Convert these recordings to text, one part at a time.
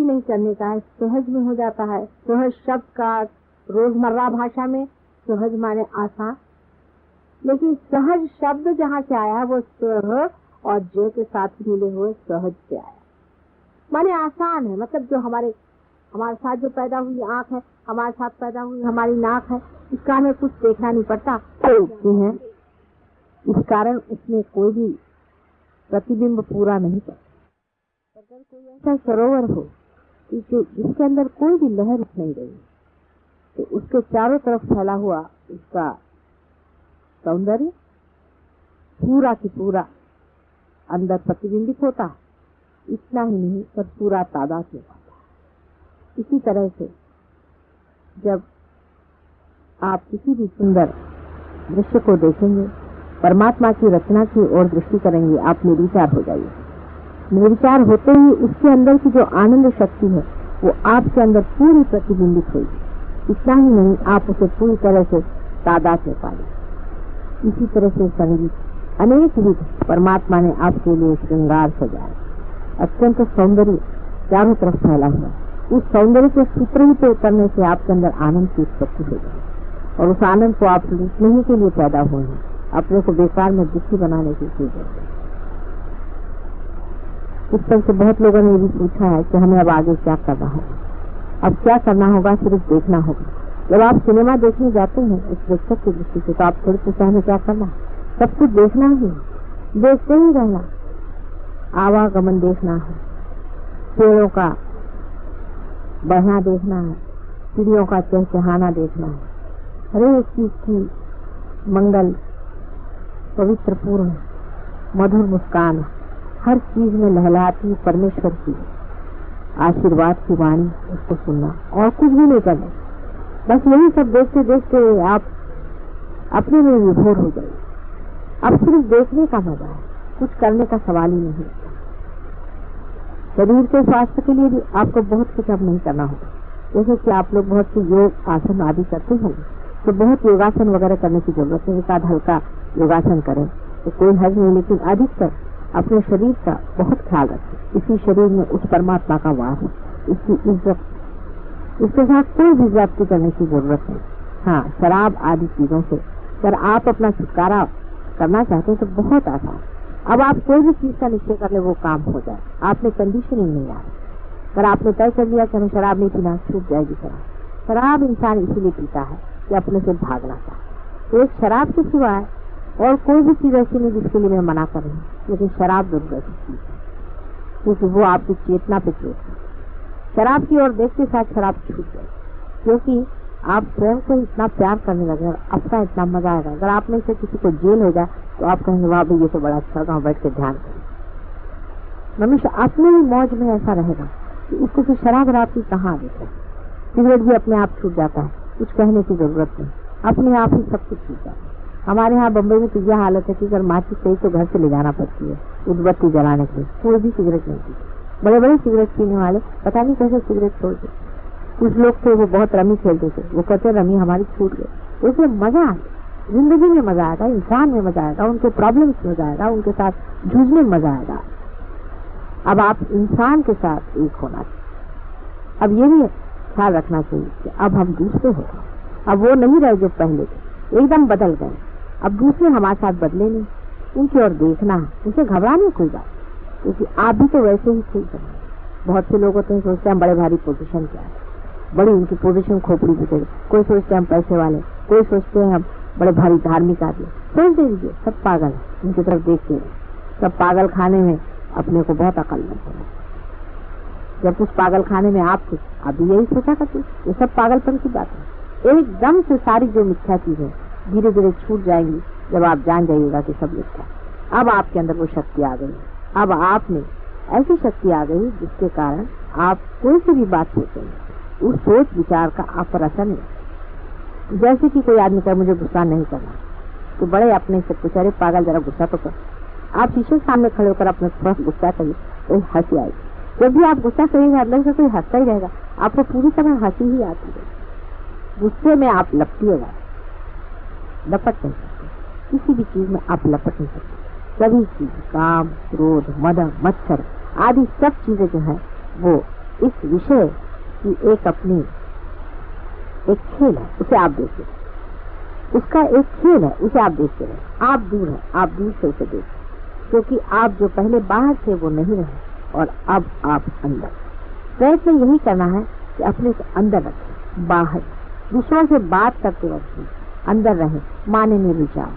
भी नहीं करने का है, सहज में हो जाता है। सहज शब्द का रोजमर्रा भाषा में सहज माने आसान, लेकिन सहज शब्द जहाँ से आया वो सह और ज के साथ मिले हुए सहज से आया, माने आसान है। मतलब जो हमारे साथ जो पैदा हुई आंख है, हमारे साथ पैदा हुई हमारी नाक है, इसका हमें कुछ देखना नहीं पड़ता, तो उठती है। इस कारण उसमें कोई भी प्रतिबिंब पूरा नहीं पड़ता। अगर कोई ऐसा सरोवर हो जिसके अंदर कोई भी लहर उठ नहीं रही, तो उसके चारों तरफ फैला हुआ उसका सौंदर्य पूरा की पूरा अंदर प्रतिबिंबित होता। इतना ही नहीं पर पूरा तादाद में होता। इसी तरह से जब आप किसी भी सुंदर दृश्य को देखेंगे, परमात्मा की रचना की ओर दृष्टि करेंगे, आप निर्विचार हो जाइए। निर्विचार होते ही उसके अंदर की जो आनंद शक्ति है वो आपके अंदर पूरी प्रतिबिंबित होगी। इतना ही नहीं, आप उसे पूरी तरह से तादाद में पाएंगे। इसी तरह से संगीत अनेक विध परमात्मा ने आपके लिए श्रृंगार सजाया, अत्यंत सौंदर्य चारों तरफ फैला हुआ। उस सौंदर्य के सूत्र ही पे उतरने से आपके अंदर आनंद की उत्पत्ति हो जाए, और उस आनंद को आप लूटने के लिए पैदा हुए हैं, अपने को बेकार में दुखी बनाने की चीज है। इस तरह से बहुत लोगों ने ये भी पूछा है कि हमें अब आगे क्या करना होगा। अब क्या करना होगा, सिर्फ देखना होगा। जब आप सिनेमा देखने जाते हैं उस प्रेक्षक की दृष्टि से, तो आप थोड़ी पूछा हमें क्या करना, सब कुछ देखना ही, देखते ही रहना। आवागमन देखना है, पेड़ों का बढ़ना देखना है, चिड़ियों का चहचहाना देखना है, हर एक चीज की मंगल पवित्र पूर्ण मधुर मुस्कान, हर चीज में लहलाती परमेश्वर की आशीर्वाद की वाणी, उसको सुनना और कुछ भी नहीं करना। बस यही सब देखते देखते आप अपने में विभोर हो जाइए। अब सिर्फ देखने का मजा है, कुछ करने का सवाल ही नहीं। शरीर के स्वास्थ्य के लिए भी आपको बहुत कुछ अब नहीं करना होगा। जैसे कि आप लोग बहुत से योग आसन आदि करते होंगे, तो बहुत योगासन वगैरह करने की जरूरत है। एक आध हल्का योगासन करें तो कोई हर्ज नहीं, लेकिन अधिकतर अपने शरीर का बहुत ख्याल रखें। इसी शरीर में उस परमात्मा का वास है, इसकी इज्जत, इसके साथ कोई भी ज्यादती करने की जरूरत नहीं। हाँ, शराब आदि चीजों से अगर आप अपना छुटकारा करना चाहते हैं तो बहुत आसान। अब आप कोई भी चीज का निश्चय कर ले, वो काम हो जाए। आपने कंडीशनिंग नहीं आ, अगर आपने तय कर लिया कि हमें शराब नहीं पीना, छूट जाएगी शराब। शराब इंसान इसीलिए पीता है कि अपने से भागना चाहता। तो एक शराब के सिवाय और कोई भी चीज ऐसी नहीं जिसके लिए मैं मना कर रही हूँ, लेकिन शराब जरूर ऐसी चीज है क्योंकि वो आपकी चेतना पे चोट है। शराब की ओर देखते साथ शराब छूट जाए, क्योंकि आप स्वयं को इतना प्यार करने लगे और अपना इतना मजा आएगा। अगर आप में से किसी को जेल हो जाए तो आप कहेंगे वाह भाई ये तो बड़ा अच्छा होगा, बैठ के ध्यान करें। मनुष्य अपने ही मौज में ऐसा रहेगा कि उसको फिर शराब रात कहाँ देता है। सिगरेट भी अपने आप छूट जाता है, कुछ कहने की जरूरत नहीं, अपने आप ही सब कुछ छूट जाता है। हमारे यहाँ बम्बई में तो यह हालत है कि अगर माचिस चाहिए तो घर से ले जाना पड़ती है उद्बत्ती जलाने के लिए। कोई भी सिगरेट नहीं पीते। बड़े बड़े सिगरेट पीने वाले पता नहीं कैसे सिगरेट छोड़ दे। कुछ लोग थे वो बहुत रमी खेलते थे, वो कहते रमी हमारी छूट गई। उसमें मजा आया, जिंदगी में मजा आएगा, इंसान में मजा आएगा, उनके प्रॉब्लम्स में मजा आएगा, उनके साथ जूझने में मजा आएगा। अब आप इंसान के साथ एक होना चाहिए। अब ये भी ख्याल रखना चाहिए कि अब हम दूसरे हो गए, अब वो नहीं रहे जो पहले थे, एकदम बदल गए। अब दूसरे हमारे साथ बदले नहीं, उनकी ओर देखना है, उनसे घबराने कोई बात, क्योंकि आप भी तो वैसे ही थे। बहुत से लोग होते हैं सोचते हैं बड़े भारी पोजीशन क्या है, बड़ी उनकी पोजीशन खोपड़ी भी देगी। कोई सोचते हैं हम पैसे वाले, कोई सोचते हैं हम बड़े भारी धार्मिक आदमी। सोच दीजिए, सब पागल है, उनकी तरफ देखते हैं। सब पागल खाने में अपने को बहुत अकल लगता है। जब उस पागल खाने में आप थे, आप भी यही सोचा करते। ये सब पागलपन की बात है। एकदम से सारी जो मिथ्या चीजें धीरे धीरे छूट जाएंगी जब आप जान जाइएगा कि सब मिथ्या। अब आपके अंदर वो शक्ति आ गई। अब आप में ऐसी शक्ति आ गई जिसके कारण आप कोई सी भी बात सोचेंगे, उस सोच विचार का आप पर असर नहीं। जैसे कि कोई आदमी कहे मुझे गुस्सा नहीं करना, तो बड़े अपने से पूछा अरे पागल जरा गुस्सा तो कर। आप शीशे के सामने खड़े होकर अपने थोड़ा गुस्सा करिए तो हंसी आएगी। जब भी आप गुस्सा करेंगे अंदर से कोई हंसता ही रहेगा, आपको पूरी तरह हंसी ही आती है। गुस्से में आप लपटिएगा, लपट नहीं सकते, किसी भी चीज में आप लपट नहीं सकते। सभी चीज, काम, क्रोध, मद, मत्सर आदि सब चीजें जो है वो इस विषय की एक अपनी एक खेल है, उसे आप देखिए। उसका एक खेल है, उसे आप देखते रहे। आप दूर हैं, आप दूर से उसे देखिए, क्योंकि आप जो पहले बाहर थे वो नहीं रहे और अब आप अंदर। प्रयत्न यही करना है कि अपने को अंदर रखें, बाहर दूसरों से बात करते वक्त अंदर रहें, माने निर्विचार।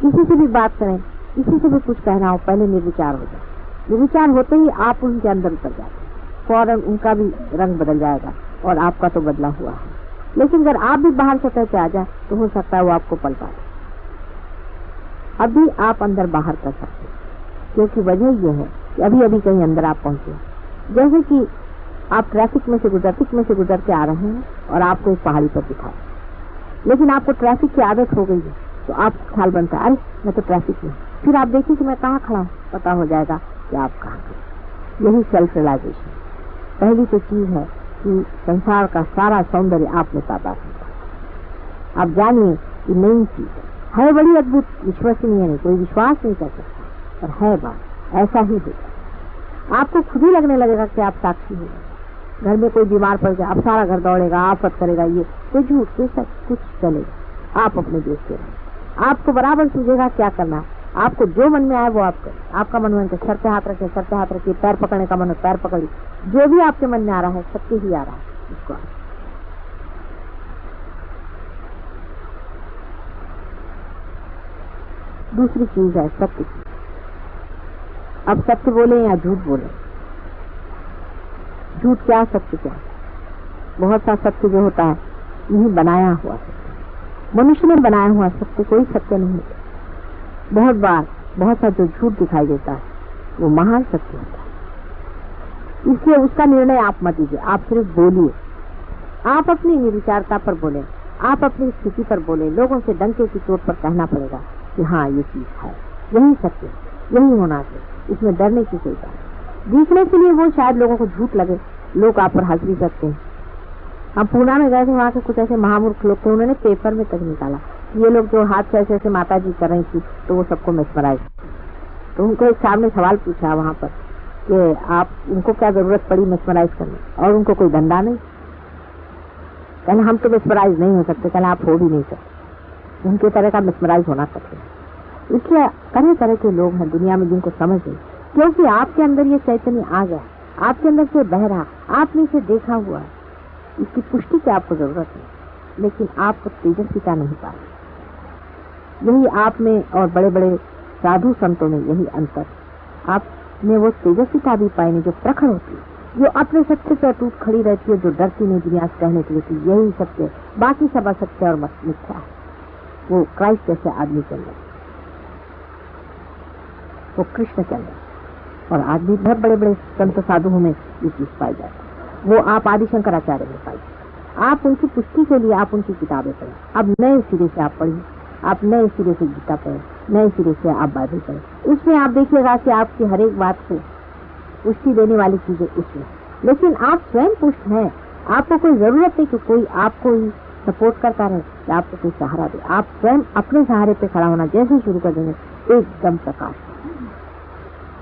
किसी से भी बात करें, किसी से भी कुछ कहना हो, पहले निर्विचार हो जाए। निर्विचार होते ही आप उनके अंदर उतर जाते, फौरन उनका भी रंग बदल जाएगा और आपका तो बदला हुआ है। लेकिन अगर आप भी बाहर सतह पे आ जाए तो हो सकता है वो आपको पलटा दे। अभी आप अंदर बाहर कर सकते, क्योंकि वजह यह है कि अभी अभी कहीं अंदर आप पहुंचे। जैसे कि आप ट्रैफिक में से गुजर के आ रहे हैं और आपको एक पहाड़ी पर दिखा, लेकिन आपको ट्रैफिक की आदत हो गई है, तो आप ख्याल बनता है, अरे मैं तो ट्रैफिक में। फिर आप देखिए कि मैं कहाँ खड़ा हूँ, पता हो जाएगा कि आप कहाँ खड़े। यही सेल्फ रियलाइजेशन पहली तो चीज है कि संसार का सारा सौंदर्य आप में ताबा है। आप जानिए कि नई चीज है, बड़ी अद्भुत, विश्वसनीय नहीं, कोई विश्वास नहीं कर सकता, पर है बात, ऐसा ही होगा। आपको खुद ही लगने लगेगा कि आप साक्षी हो। घर में कोई बीमार पड़ गया, अब सारा घर दौड़ेगा, आफत करेगा, ये कोई झूठ, कोई सब कुछ चलेगा। आप अपने देश के रहे, आपको बराबर सूझेगा क्या करना है। आपको जो मन में आए वो आप करें। आपका मन में सर पे हाथ रखे, सर पे हाथ रखिए, पैर पकड़ने का मन हो पैर पकड़िए, जो भी आपके मन में आ रहा है, सत्य ही आ रहा है, उसको दूसरी चीज है सत्य की। अब सत्य बोले या झूठ बोले, झूठ क्या सत्य क्या। बहुत सा सत्य जो होता है यही बनाया हुआ सत्य, मनुष्य ने बनाया हुआ सत्य, कोई सत्य नहीं है। बहुत बार बहुत सा जो झूठ दिखाई देता है वो महान सत्य होता है। इसलिए उसका निर्णय आप मत लीजिए, आप सिर्फ बोलिए। आप अपनी निर्विचारता पर बोले, आप अपनी स्थिति पर बोले। लोगों से डंके की चोट पर कहना पड़ेगा कि हाँ ये चीज है, यही सत्य, यही होना चाहिए, इसमें डरने की कोई बात। दिखने के लिए वो शायद लोगों को झूठ लगे, लोग आप पर हंस भी सकते हैं। हम पूना में गए थे, वहाँ के कुछ ऐसे महामूर्ख लोग थे, उन्होंने पेपर में तक निकाला ये लोग जो हाथ से ऐसे माता जी कर रही थी तो वो सबको मेस्मराइज। तो उनको एक साहब ने सवाल पूछा वहाँ पर कि आप उनको क्या जरूरत पड़ी मेस्मराइज करने, और उनको कोई धंधा नहीं। कहना हम तो मेस्मराइज नहीं हो सकते, कहना आप हो भी नहीं सकते। उनके तरह का मेस्मराइज होना कठिन। इसलिए तरह तरह के लोग हैं दुनिया में जिनको समझ नहीं, क्योंकि आपके अंदर ये चैतन्य आ गया, आपके अंदर से बह रहा, आपने इसे देखा हुआ है। इसकी पुष्टि की आपको जरूरत है, लेकिन आपको तेजस्विता नहीं पा रही। यही आप में और बड़े बड़े साधु संतों में यही अंतर। आपने वो तेजस्विता भी पाई नहीं जो प्रखर होती है, जो अपने सत्य से अटूट खड़ी रहती है, जो डरती नहीं दुनिया से कहने के लिए कि यही सत्य, बाकी सब असत्य और मिथ्या है। वो क्राइस्ट जैसे आदमी चल रहे, वो कृष्ण चल रहे, और आदमी बहुत बड़े बड़े संत साधुओं में ये चीज पाई जाती है। वो आप आदि शंकराचार्य में पाई। आप उनकी पुष्टि के लिए आप उनकी किताबें पढ़ें। अब नए सिरे से आप पढ़िए, आप नए सिरे से गीता पढ़ें, नए सिरे से आप बाइबल पढ़ें। उसमें आप देखिएगा कि आपकी हर एक बात को पुष्टि देने वाली चीजें उसमें, लेकिन आप स्वयं पुष्ट हैं। आपको कोई जरूरत नहीं कि कोई आपको ही सपोर्ट करता रहे, कि आपको कोई सहारा दे। आप स्वयं अपने सहारे पे खड़ा होना जैसे शुरू कर देंगे, एकदम प्रकाश।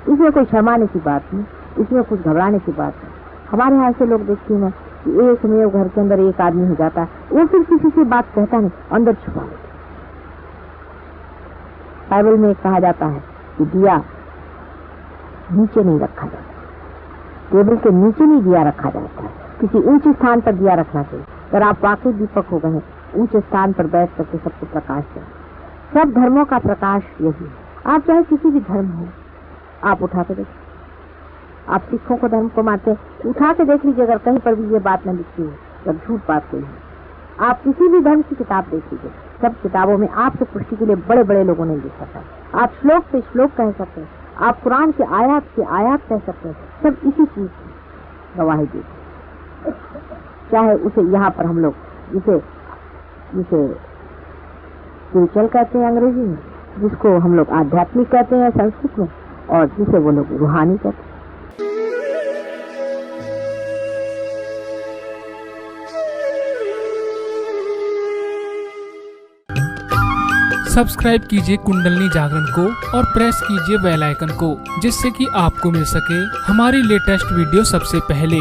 इसमें कोई शर्माने की बात नहीं, इसमें कुछ घबराने की बात नहीं। हमारे यहाँ से लोग देखती हैं कि एक में घर के अंदर एक आदमी हो जाता है, वो फिर किसी से बात कहता नहीं, अंदर छुपा लेता। बाइबल में कहा जाता है कि दिया नीचे नहीं रखा जाता, टेबल के नीचे नहीं दिया रखा जाता है, किसी ऊंचे स्थान पर दिया रखना चाहिए। अगर आप वाकई दीपक हो गए, ऊंचे स्थान पर बैठ करके सबको प्रकाश दें। सब धर्मों का प्रकाश यही है। आप चाहे किसी भी धर्म हो, आप उठा के देखिए। आप सिखों को धर्म को मानते, उठा के देख लीजिए, अगर कहीं पर भी ये बात न लिखी है, जब झूठ बात कोई है। आप किसी भी धर्म की किताब देख लीजिए, सब किताबों में आपके पुष्टि के लिए बड़े बड़े लोगों ने लिखा था। आप श्लोक पे श्लोक कह सकते हैं, आप कुरान के आयात कह सकते हैं, सब इसी चीज की गवाही दी। चाहे उसे यहाँ पर हम लोग जिसे स्पिरिचुअल कहते हैं अंग्रेजी में, जिसको हम लोग आध्यात्मिक कहते हैं संस्कृत में, और जिसे वो लोग रूहानी कहते हैं। सब्सक्राइब कीजिए कुंडलनी जागरण को और प्रेस कीजिए बेल आइकन को, जिससे कि आपको मिल सके हमारी लेटेस्ट वीडियो सबसे पहले।